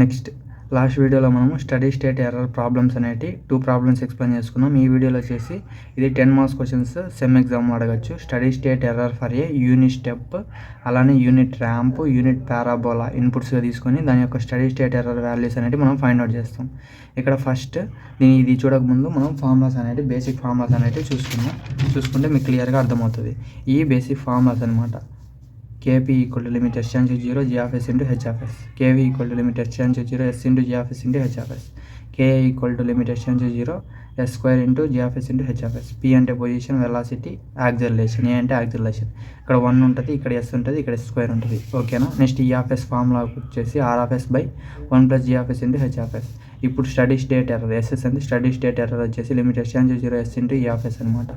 Next last వీడియోలో మనము study state error problems అనేటి 2 ప్రాబ్లమ్స్ ఎక్స్ప్లెయిన్ చేసుకున్నాం. ఈ వీడియోలో వచ్చేసి ఇది 10 మార్క్స్ క్వశ్చన్స్ సెమ్ ఎగ్జామ్ అడగచ్చు. Study state error for a unit step, అలానే యూనిట్ ర్యాంప్, యూనిట్ పారాబోలా ఇన్పుట్స్గా తీసుకొని దాని యొక్క స్టడీ స్టేట్ ఎర్రర్ వాల్యూస్ అనేవి మనం ఫైండ్ అవుట్ చేస్తాం. ఇక్కడ ఫస్ట్ ఇది చూడకముందు మనం ఫార్ములాస్ అనేవి బేసిక్ ఫార్ములాస్ అనేవి చూసుకుంటే మీకు క్లియర్గా అర్థమవుతుంది. ఈ బేసిక్ ఫార్ములాస్ అనమాట. Kp equal to limit s change to 0 g of s into h of s. Kv equal to limit s change to 0 s into g of s into h of s. Ka equal to limit s change to 0 s square into g of s into h of s. P అంటే position, velocity, acceleration. ఏ అంటే acceleration. ఇక్కడ 1 ఉంటుంది, ఇక్కడ s ఉంటుంది, ఇక్కడ s square ఉంటుంది. ఓకేనా. Next ఈ ఆఫ్ ఎస్ ఫార్ములా వచ్చేసి r of s by 1 plus g of s into h of s. ఇప్పుడు స్టడీ స్టేట్ ఎర్రర్ ఎస్ఎస్ అంటే స్టడీ స్టేట్ ఎర్రర్ వచ్చేసి limit s change to 0 s into e of s అనమాట.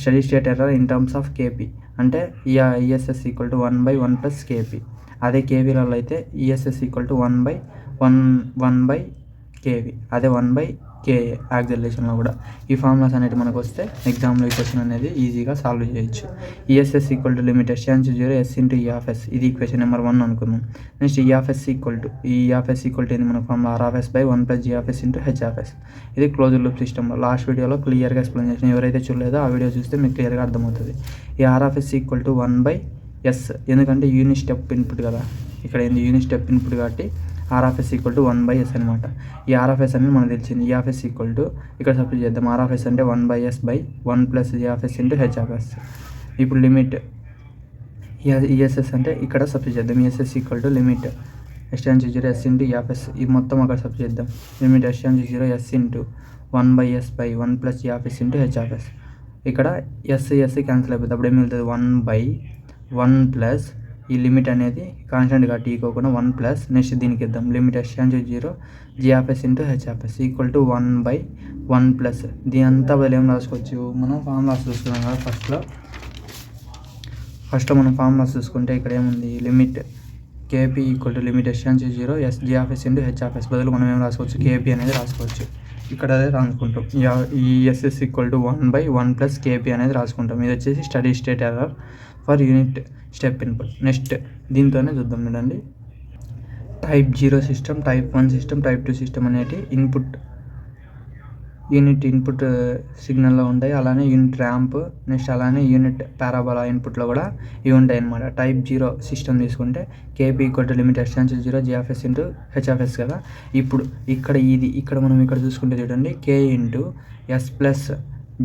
Steady state error in terms of KP అంటే ESS equal to 1/1 plus KP. అదే కేవీలలో అయితే ESS equal to 1/కేవీ, అదే 1/కేఏ యాక్సిలరేషన్లో కూడా. ఈ ఫార్ములాస్ అనేవి మనకు వస్తే ఎగ్జామ్లో ఈ క్వశ్చన్ అనేది ఈజీగా సాల్వ్ చేయొచ్చు. ESS equal to limit s change to 0 s into e of s. ఇది ఈక్వేషన్ నెంబర్ 1 అనుకుందాం. నెక్స్ట్ ఈ ఆఫ్ ఎస్ ఈక్వల్ టు ఏంది మన formula r of s by 1 plus g of s into h of s. ఇది closed loop సిస్టంలో last వీడియోలో క్లియర్గా explain చేసిన. ఎవరైతే చూడలేదో ఆ వీడియో చూస్తే మీకు క్లియర్గా అర్థమవుతుంది. ఈ r of s equal to 1/s, ఎందుకంటే యూనిట్ స్టెప్ ఇన్పుట్ కదా, ఇక్కడ ఏంది యూనిట్ స్టెప్ ఇన్పుట్ కాబట్టి r of s equal to 1/s అనమాట. ఈ r of s అనేది మనకు తెలిసింది. ఈ ఆఫ్ ఎస్ ఈక్వల్ టు ఇక్కడ సబ్స్టిట్యూట్ చేద్దాం. r of s అంటే 1/s by 1 plus g of s into h of s. ఇప్పుడు లిమిట్ ఈఎస్ఎస్ అంటే ఇక్కడ సబ్స్టిట్యూట్ చేద్దాం. ESS equal to limit s change to 0 s into e of s. ఇది మొత్తం అక్కడ సబ్స్టిట్యూట్ చేద్దాం. Limit s change to 0 s into 1/s by 1 plus g of s into h of s. ఇక్కడ s cancel అయిపోతుంది. అప్పుడు ఏం వెళ్తుంది 1/1 plus ఈ లిమిట్ అనేది కాన్స్టెంట్ కాబట్టి ఈకోకుండా 1 ప్లస్ నెక్స్ట్ దీనికి ఇద్దాం. Limit s change to 0 g of s into h of s equal to 1/1 plus దీని అంతా బదులు ఏం రాసుకోవచ్చు, మనం ఫార్ములాస్ చూసుకున్నాం కదా. ఫస్ట్ మనం ఫార్ములాస్ చూసుకుంటే ఇక్కడ ఏముంది, limit Kp equal to limit s change to 0 s g of s into h of s బదులు మనం ఏం రాసుకోవచ్చు, Kp అనేది రాసుకోవచ్చు. ఇక్కడ అదే రాసుకుంటాం. ఈ SS equal to 1/1 plus Kp అనేది రాసుకుంటాం. ఇది వచ్చేసి steady state error for unit step input. Next దీంతోనే చూద్దాం చూడండి. Type 0 system, type 1 system, type 2 system అనేటి యూనిట్ ఇన్పుట్ సిగ్నల్లో ఉంటాయి. అలానే యూనిట్ ర్యాంప్, నెక్స్ట్ అలానే యూనిట్ పారాబోలా ఇన్పుట్లో కూడా ఇవి ఉంటాయి అన్నమాట. టైప్ 0 సిస్టమ్ తీసుకుంటే Kp equal to limit s change to 0 g of s into h of s కదా. ఇప్పుడు ఇక్కడ మనం చూసుకుంటే చూడండి, K into s plus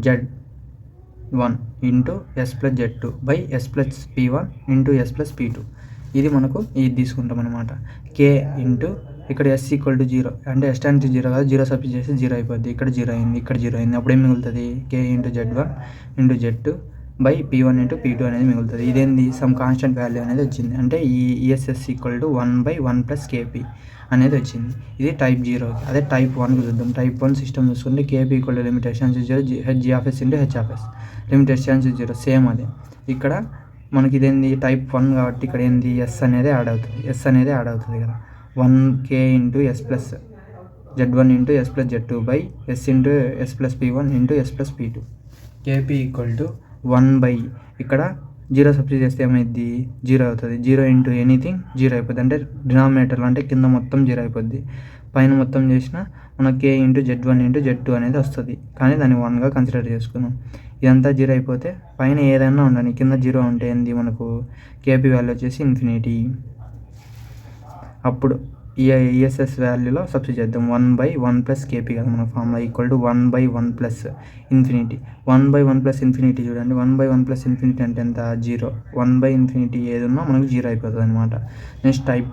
z1 into s plus z2 by s plus p1 into s plus p2. ఇది మనకు ఇది తీసుకుంటాం అనమాట. K ఇంటూ ఇక్కడ s ఈక్వల్ టు 0 అంటే s change to 0 కదా, 0 సబ్స్టిట్యూట్ చేసి 0 అయిపోద్ది. ఇక్కడ 0 అయింది, ఇక్కడ 0 అయింది. అప్పుడు ఏం మిగులుతుంది, K into z1 into z2 by p1 into p2 అనేది మిగులుతుంది. ఇదేంది సమ్ కాన్స్టెంట్ వాల్యూ అనేది వచ్చింది. అంటే ఈ ESS equal to 1/1 plus KP అనేది వచ్చింది. ఇది టైప్ 0. అదే టైప్ 1కి చూద్దాం. టైప్ 1 సిస్టమ్ చూసుకుంటే Kp equal to limit s change to 0 g of s into h of s. Limit s change to 0 same అదే. ఇక్కడ మనకి ఇదేంది టైప్ 1 కాబట్టి ఇక్కడ ఏంది s అనేది యాడ్ అవుతుంది కదా. 1k into s plus z1 into s plus z2 by s into s plus p1 into s plus p2. Kp equal to 1/, ఇక్కడ 0 సబ్స్టిట్యూట్ చేస్తే ఏమైంది 0 అవుతుంది. 0 ఇంటూ ఎనీథింగ్ 0 అయిపోద్ది. అంటే డినామినేటర్లో అంటే కింద మొత్తం 0 అయిపోద్ది, పైన మొత్తం చేసిన మన K into z1 into z2 అనేది వస్తుంది. కానీ దాన్ని 1గా కన్సిడర్ చేసుకున్నాం. ఇదంతా 0 అయిపోతే పైన ఏదైనా ఉండని, కింద 0 ఉంటే ఏంది మనకు Kp వాల్యూ వచ్చేసి ఇన్ఫినిటీ. అప్పుడు ఈ ఈఎస్ఎస్ వాల్యూలో సబ్స్టిట్యూట్ చేద్దాం. 1/1 ప్లస్ కేపీ కదా మన formula, equal to 1/1 plus infinity. 1/1 plus infinity చూడండి, 1/1 ప్లస్ ఇన్ఫినిటీ అంటే ఎంత 0. 1/∞ ఏది ఉన్నా మనకు 0 అయిపోతుంది అనమాట. నెక్స్ట్ టైప్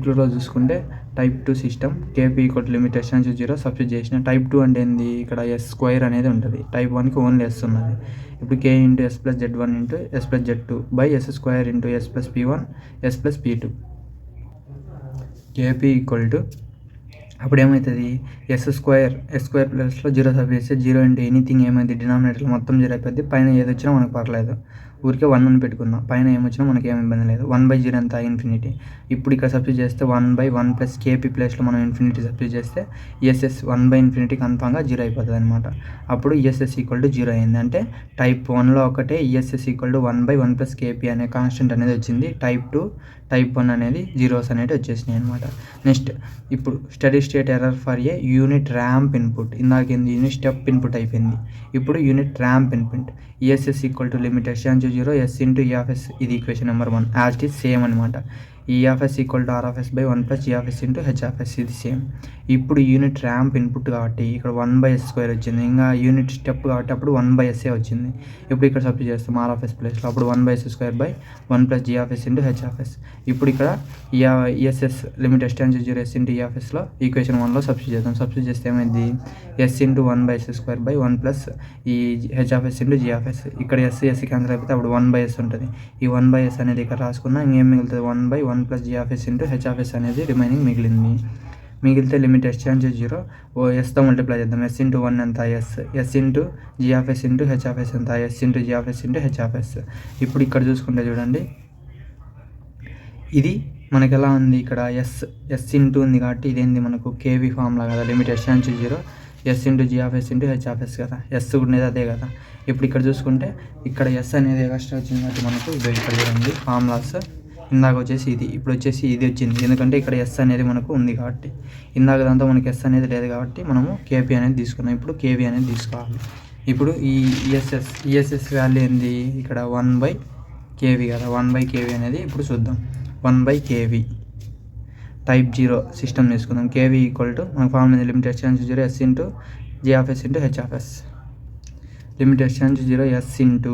2లో చూసుకుంటే type 2 system Kp equal to limit s change to 0 substitute చేసిన. టైప్ 2 అంటే ఏంది, ఇక్కడ s స్క్వేర్ అనేది ఉంటుంది. టైప్ 1కి ఓన్లీ s ఉన్నది. ఇప్పుడు K into s plus z1 into s plus z2 by s square into s plus p1 s plus p2. Kp equal to అప్పుడు ఏమవుతుంది s స్క్వేర్ ప్లస్లో 0 సబ్స్టిట్యూట్ చేస్తే 0 ఇంటూ ఎనీథింగ్ ఏమైంది డినామినేటర్లో మొత్తం 0 అయిపోద్ది. పైన ఏది వచ్చినా మనకు పర్లేదు, ఊరికే 1 అని పెట్టుకుందాం. పైన ఏమొచ్చినా మనకేం ఇబ్బంది లేదు. 1/0 ఎంత ఇన్ఫినిటీ. ఇప్పుడు ఇక్కడ సబ్స్టిట్యూట్ చేస్తే 1/1 ప్లస్ కేపీ ప్లేస్లో మనం ఇన్ఫినిటీ సబ్స్టిట్యూట్ చేస్తే ఈఎస్ఎస్ 1/∞ కన్ఫామ్గా 0 అయిపోతుంది అనమాట. అప్పుడు ఈఎస్ఎస్ ఈక్వల్ టు 0 అయింది. అంటే టైప్ 1లో ఒకటే ESS equal to 1/1 plus KP అనే కాన్స్టెంట్ అనేది వచ్చింది. టైప్ 2 టైప్ 1 అనేది జీరోస్ అనేవి వచ్చేసినాయి అనమాట. నెక్స్ట్ ఇప్పుడు steady state error for a unit ramp input. ఇందాక యూనిట్ స్టెప్ ఇన్పుట్ అయిపోయింది. ఇప్పుడు unit ramp input. ESS equal to limit S to 0 S into EFS. ఇది equation number 1. As it is same అనమాట. EFS equal to ఆర్ఎఫ్ఎస్/1 plus EFS into HFS. ఇది same. ఇప్పుడు unit ramp input కాబట్టి ఇక్కడ 1/s² వచ్చింది. ఇంకా యూనిట్ స్టెప్ కాబట్టి అప్పుడు 1/s వచ్చింది. ఇప్పుడు ఇక్కడ సబ్స్టిట్యూట్ చేస్తాం ఆర్ఎఫ్ఎస్ ప్లేస్లో. అప్పుడు 1/s²/1 plus GFS into HFS. ఇప్పుడు ఇక్కడ ESS limit S to 0 S into ఈఎఫ్ఎస్లో ఈక్వేషన్ 1లో సబ్స్టిట్యూట్ చేద్దాం. సబ్స్టిట్యూట్ చేస్తే ఏమైంది? ఎస్ ఇంటూ 1/s²/1 ప్లస్ ఈ హెచ్ఎఫ్ఎస్ ఇంటూ జీఎఫ్ఎస్. ఇక్కడ ఎస్ క్యాన్సిల్ అయిపోతే అప్పుడు 1/s ఉంటుంది. ఈ 1/s అనేది ఇక్కడ రాసుకున్నా ఇంకేం మిగులుతుంది? 1/1 ప్లస్ జీఎఫ్ఎస్ ఇంటూ హెచ్ఎఫ్ఎస్ అనేది రిమైనింగ్ మిగిలింది. మిగిలితే లిమిట్ ఎస్ టు 0 ఎస్తో మల్టిప్లై చేద్దాం. ఎస్ ఇంటూ 1 ఎంత? S into GFS into HFS ఎంత? S into GFS into HFS. ఇప్పుడు ఇక్కడ చూసుకుంటే చూడండి, ఇది మనకి ఎలా ఉంది? ఇక్కడ ఎస్ ఇంటూ ఉంది కాబట్టి ఇదేంది మనకు కేవీ ఫార్ములా కదా. Limit S to 0 S into GFS into HFS కదా. ఎస్ ఉండేది అదే కదా. ఇప్పుడు ఇక్కడ చూసుకుంటే ఇక్కడ ఎస్ అనేది ఎక్స్ట్రా వచ్చింది కాబట్టి మనకు ఇది ఇక్కడ చూడండి ఫార్ములాస్. ఇందాక వచ్చేసి ఇది, ఇప్పుడు వచ్చేసి ఇది వచ్చింది. ఎందుకంటే ఇక్కడ ఎస్ అనేది మనకు ఉంది కాబట్టి. ఇందాక దాంతో మనకి ఎస్ అనేది లేదు కాబట్టి మనము కేపీ అనేది తీసుకున్నాం. ఇప్పుడు కేవీ అనేది తీసుకోవాలి. ఇప్పుడు ఈ ఈఎస్ఎస్ వాల్యూ ఏంది? ఇక్కడ 1/kV కదా. 1/kV అనేది ఇప్పుడు చూద్దాం. 1/kV టైప్ 0 సిస్టమ్ తీసుకుందాం. కేవీ ఈక్వల్ టు మన formula limit S to 0 S into GFS into HFS. Limit S to 0 S into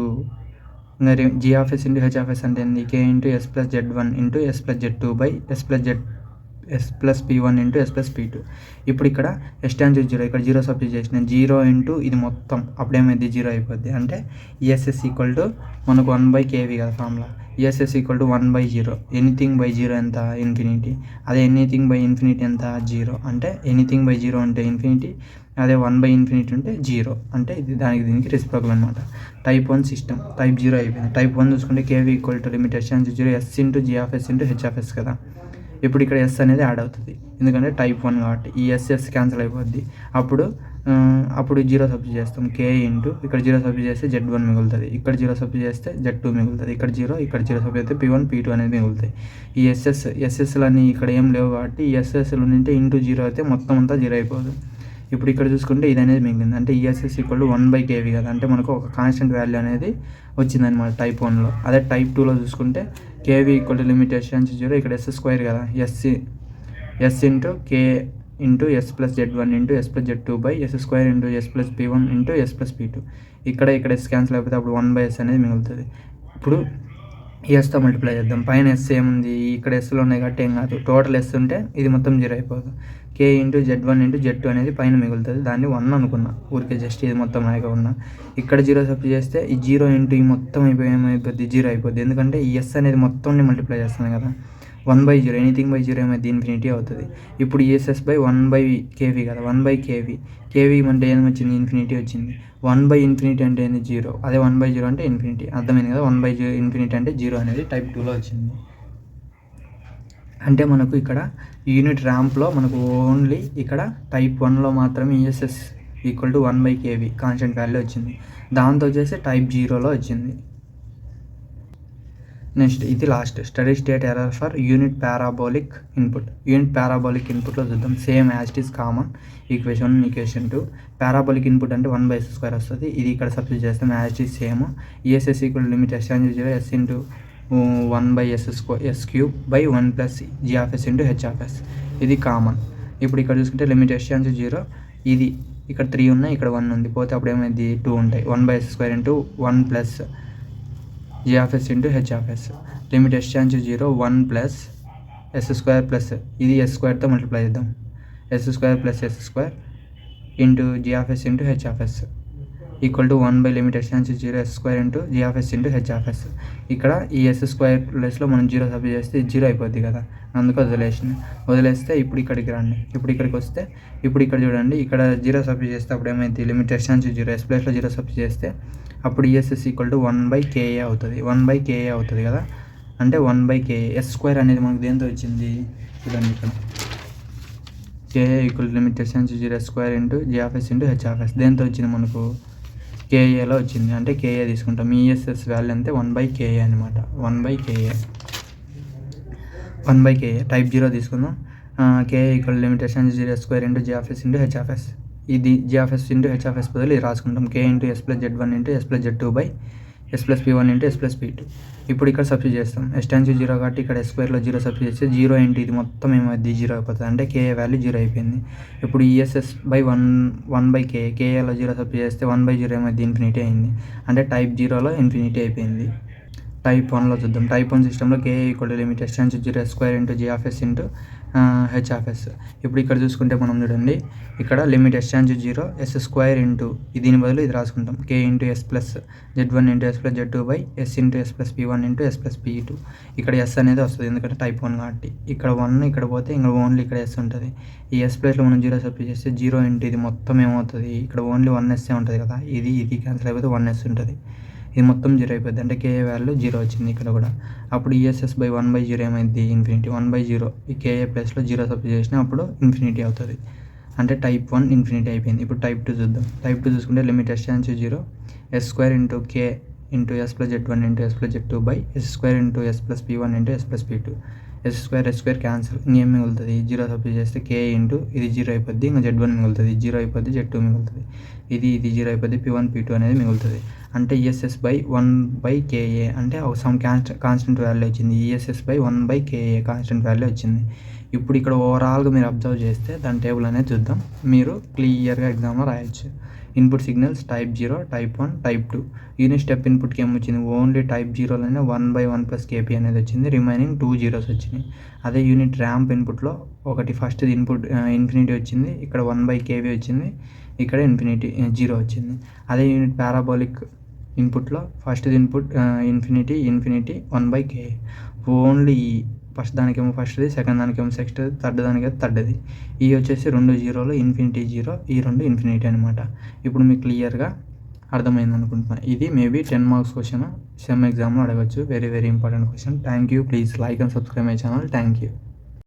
ఇంకా జీఎఫ్ఎస్ ఇంటూ హెచ్ఎఫ్ఎస్ అంటే ఏంది? K into S plus Z1 into S plus Z2 by S plus P1 into S plus P2. ఇప్పుడు ఇక్కడ yes to 0 ఇక్కడ 0 substitute చేసిన 0 into ఇది మొత్తం అప్పుడేమైంది? 0 అయిపోద్ది. అంటే ఈఎస్ఎస్ ఈక్వల్ టు మనకు 1/kV కదా formula. ESS equal to 1/0. Anything by 0 ఎంత? ఇన్ఫినిటీ. అదే ఎనీథింగ్ బై ఇన్ఫినిటీ ఎంత? 0. అంటే ఎనీథింగ్ బై 0 అంటే ఇన్ఫినిటీ, అదే 1/∞ ఉంటే 0. అంటే ఇది దీనికి రెసిప్రోకల్ అనమాట. టైప్ 1 సిస్టమ్ టైప్ 0 అయిపోయింది. టైప్ 1 చూసుకుంటే KV equal to limit S to 0 S into GFS into HFS కదా. ఇప్పుడు ఇక్కడ ఎస్ అనేది యాడ్ అవుతుంది ఎందుకంటే టైప్ 1 కాబట్టి. ఈ ఎస్ క్యాన్సిల్ అయిపోద్ది. అప్పుడు 0 సబ్స్టిట్యూట్ చేస్తాం. కే ఇంటూ ఇక్కడ 0 సబ్స్టిట్యూట్ చేస్తే Z1 మిగులుతుంది. ఇక్కడ 0 సబ్స్టిట్యూట్ చేస్తే Z2 మిగులుతుంది. ఇక్కడ 0 సబ్స్టిట్యూట్ చేస్తే P1 P2 అనేది మిగులుతాయి. ఈ ఎస్ఎస్లన్నీ ఇక్కడ ఏం లేవు కాబట్టి ఈ ఎస్ఎస్లు ఉంటే ఇంటూ 0 అయితే మొత్తం అంతా 0 అయిపోదు. ఇప్పుడు ఇక్కడ చూసుకుంటే ఇది అనేది మిగిలింది. అంటే ఈఎస్ఎస్ ఈక్వల్ టు 1/kV కదా. అంటే మనకు ఒక కాన్స్టెంట్ వాల్యూ అనేది వచ్చిందనమాట టైప్ 1లో. అదే టైప్ 2లో చూసుకుంటే KV equal to limit S to 0 ఇక్కడ S² కదా. S into K into S plus Z1 into S plus Z2 by S² into S plus P1 into S plus P2. ఇక్కడ S cancel అయిపోతే అప్పుడు 1/s అనేది మిగులుతుంది. ఇప్పుడు ఎస్తో multiply చేద్దాం. పైన ఎస్ ఏముంది? ఇక్కడ ఎస్లో ఉన్నాయి కాబట్టి ఏం కాదు. టోటల్ ఎస్ ఉంటే ఇది మొత్తం 0 అయిపోదు. కే ఇంటూ Z1 ఇంటూ Z2 అనేది పైన మిగులుతుంది. దాన్ని 1 అనుకున్నా ఊరికే జస్ట్ ఇది మొత్తం రాయగా ఉన్నా. ఇక్కడ 0 సబ్స్టిట్యూట్ చేస్తే ఈ 0 ఇంటూ ఈ మొత్తం ఏమైపోద్ది? 0 అయిపోద్ది. ఎందుకంటే ఈ ఎస్ అనేది మొత్తం మల్టిప్లై చేస్తుంది కదా. 1/0 ఎనీథింగ్ బై 0 ఏమైంది? ఇన్ఫినిటీ అవుతుంది. ఇప్పుడు ఈఎస్ఎస్ బై 1/kV కదా. 1/kV కేవీ అంటే ఏం వచ్చింది? ఇన్ఫినిటీ వచ్చింది. 1/∞ అంటే ఏంది? 0. అదే 1/0 అంటే ఇన్ఫినిటీ. అర్థమైంది కదా. 1/∞ అంటే 0 అనేది టైప్ 2లో వచ్చింది. అంటే మనకు ఇక్కడ యూనిట్ ర్యాంప్లో మనకు ఓన్లీ ఇక్కడ టైప్ 1లో మాత్రమే ESS equal to 1/kV constant value వచ్చింది. దాంతో వచ్చేసి టైప్ 0లో వచ్చింది. నెక్స్ట్ ఇది last steady state error for unit parabolic input. Unit parabolic ఇన్పుట్లో చూద్దాం. Same as it is common equation 2. Parabolic input అంటే 1/s² వస్తుంది. ఇది ఇక్కడ సబ్స్టిట్యూట్ చేస్తాం as it is same. ESS equal limit S to 0 S into 1/s³ by 1 plus GFS into HFS. ఇది common. ఇప్పుడు ఇక్కడ చూసుకుంటే లిమిట్ ఎస్ టు 0 ఇది ఇక్కడ 3 ఉన్నాయి, ఇక్కడ 1 ఉంది. పోతే అప్పుడు ఏమైంది? 2 ఉంటాయి. 1/s² into 1 plus GFS into HFS. Limit S to 0 1 plus S² plus ఇది S²తో మల్టిప్లై చేద్దాం. S² plus S² into GFS into HFS equal to 1/లిమిట్ S to 0 S² into GFS into HFS. ఇక్కడ ఈ S² ప్లస్లో మనం 0 సబ్స్టిట్యూట్ చేస్తే 0 అయిపోద్ది కదా. అందుకు వదిలేస్తే ఇప్పుడు ఇక్కడికి రండి. ఇప్పుడు ఇక్కడికి వస్తే ఇప్పుడు ఇక్కడ చూడండి, ఇక్కడ 0 సబ్స్టిట్యూట్ చేస్తే అప్పుడు ఏమైంది? లిమిట్ ఎస్ టు 0 S ప్లస్లో 0 సబ్స్టిట్యూట్ చేస్తే అప్పుడు ఈఎస్ఎస్ ఈక్వల్ టు 1/KA అవుతుంది. 1/KA అవుతుంది కదా, అంటే 1/KA. S² అనేది మనకు దేంతో వచ్చింది చూడండి ఇక్కడ, KA equal to limit S నుంచి 0 S² into G(s) into H(s). దేంతో వచ్చింది మనకు KAలో వచ్చింది, అంటే KA తీసుకుంటాం. ఈఎస్ఎస్ వాల్యూ అంతే 1/KA అనమాట. 1/KA టైప్ 0 తీసుకుందాం. KA ఈక్వల్ లిమిట్ S నుంచి 0 S² into G(s) into H(s). ఇది G(s) ఇంటూ H(s) బదులు ఇది రాసుకుంటాం, K into S plus Z1 into S plus Z2 by S plus P1 into S plus P2. ఇప్పుడు ఇక్కడ substitute చేస్తాం. S → 0 కాబట్టి ఇక్కడ S² 0 సబ్స్టిట్యూట్ చేస్తే 0 ఇంటూ ఇది మొత్తం ఏమైంది 0 అయిపోతుంది, అంటే KA వాల్యూ 0 అయిపోయింది. ఇప్పుడు ESS బై 1/KA, KAలో 0 సబ్స్టిట్యూట్ చేస్తే 1/0 ఏమైంది ఇన్ఫినిటీ అయింది, అంటే టైప్ 0లో ఇన్ఫినిటీ అయిపోయింది. టైప్ 1లో చూద్దాం. టైప్ 1 సిస్టంలో KA equal to limit S → 0 S² into G(s) into H(s). ఇప్పుడు ఇక్కడ చూసుకుంటే మనం చూడండి, ఇక్కడ లిమిట్ S → 0 S² ఇంటూ దీని బదులు ఇది రాసుకుంటాం, K into S plus Z1 into S plus Z2 by S into S plus P1 into S plus P2. ఇక్కడ S అనేది వస్తుంది ఎందుకంటే టైప్ 1 కాబట్టి. ఇక్కడ 1 ఇక్కడ పోతే ఇంకా ఓన్లీ ఇక్కడ S ఉంటుంది. ఈ S ప్లేస్లో మనం 0 సబ్స్టిట్యూట్ చేస్తే 0 ఇంటూ ఇది మొత్తం ఏమవుతుంది, ఇక్కడ ఓన్లీ 1S ఉంటుంది కదా, ఇది క్యాన్సిల్ అయిపోతే 1S ఉంటుంది. ఇది మొత్తం 0 అయిపోద్ది, అంటే KA వాల్యూ 0 వచ్చింది ఇక్కడ కూడా. అప్పుడు ESS బై 1/0 ఏమైంది ఇన్ఫినిటీ. 1/0 ఈ KA ప్లేస్లో 0 సబ్స్టిట్యూట్ చేసినా అప్పుడు ఇన్ఫినిటీ అవుతుంది, అంటే టైప్ 1 ఇన్ఫినిటీ అయిపోయింది. ఇప్పుడు టైప్ 2 చూద్దాం. టైప్ 2 చూసుకుంటే limit S → 0 S² into K into S plus Z1 into S plus Z2 by S² into S plus P1 into S plus P2. S² cancel, ఇంకేం మిగులుతుంది 0 సబ్స్టిట్యూట్ చేస్తే K into ఇది 0 అయిపోద్ది, ఇంకా Z1 మిగులుతుంది, 0 అయిపోద్ది, Z2 మిగులుతుంది, ఇది 0 అయిపోద్ది, P1 P2 అనేది మిగులుతుంది. అంటే ESS బై 1/KA అంటే సమ్ కాన్స్టెంట్ వాల్యూ వచ్చింది. ESS by 1/KA constant value వచ్చింది. ఇప్పుడు ఇక్కడ ఓవరాల్గా మీరు అబ్జర్వ్ చేస్తే దాని టేబుల్ అనేది చూద్దాం, మీరు క్లియర్గా ఎగ్జామ్లో రాయొచ్చు. Input signals type 0, type 1, type 2. Unit step ఇన్పుట్కి ఏమొచ్చింది, ఓన్లీ టైప్ 0లోనే 1/1 ప్లస్ KP అనేది వచ్చింది, రిమైనింగ్ 2 zeros వచ్చినాయి. అదే యూనిట్ ర్యాంప్ ఇన్పుట్లో ఒకటి ఫస్ట్ ఇన్పుట్ ఇన్ఫినిటీ వచ్చింది, ఇక్కడ 1/KP వచ్చింది, ఇక్కడ ఇన్ఫినిటీ 0 వచ్చింది. అదే యూనిట్ పారాబోలిక్ ఇన్పుట్లో first input infinity 1/KA. Only first దానికేమో ఫస్ట్ది, సెకండ్ దానికేమో సెకండ్, థర్డ్ దానికేమో థర్డ్ది. ఈ వచ్చేసి 2 zeros, ఇన్ఫినిటీ 0, ఈ 2 ఇన్ఫినిటీ అనమాట. ఇప్పుడు మీకు క్లియర్గా అర్థమైంది అనుకుంటున్నాను. ఇది మేబీ 10 మార్క్స్ క్వశ్చన్ సెమ్ ఎగ్జామ్లో అడగచ్చు. Very very important question. Thank you. Please like and subscribe my channel. Thank you.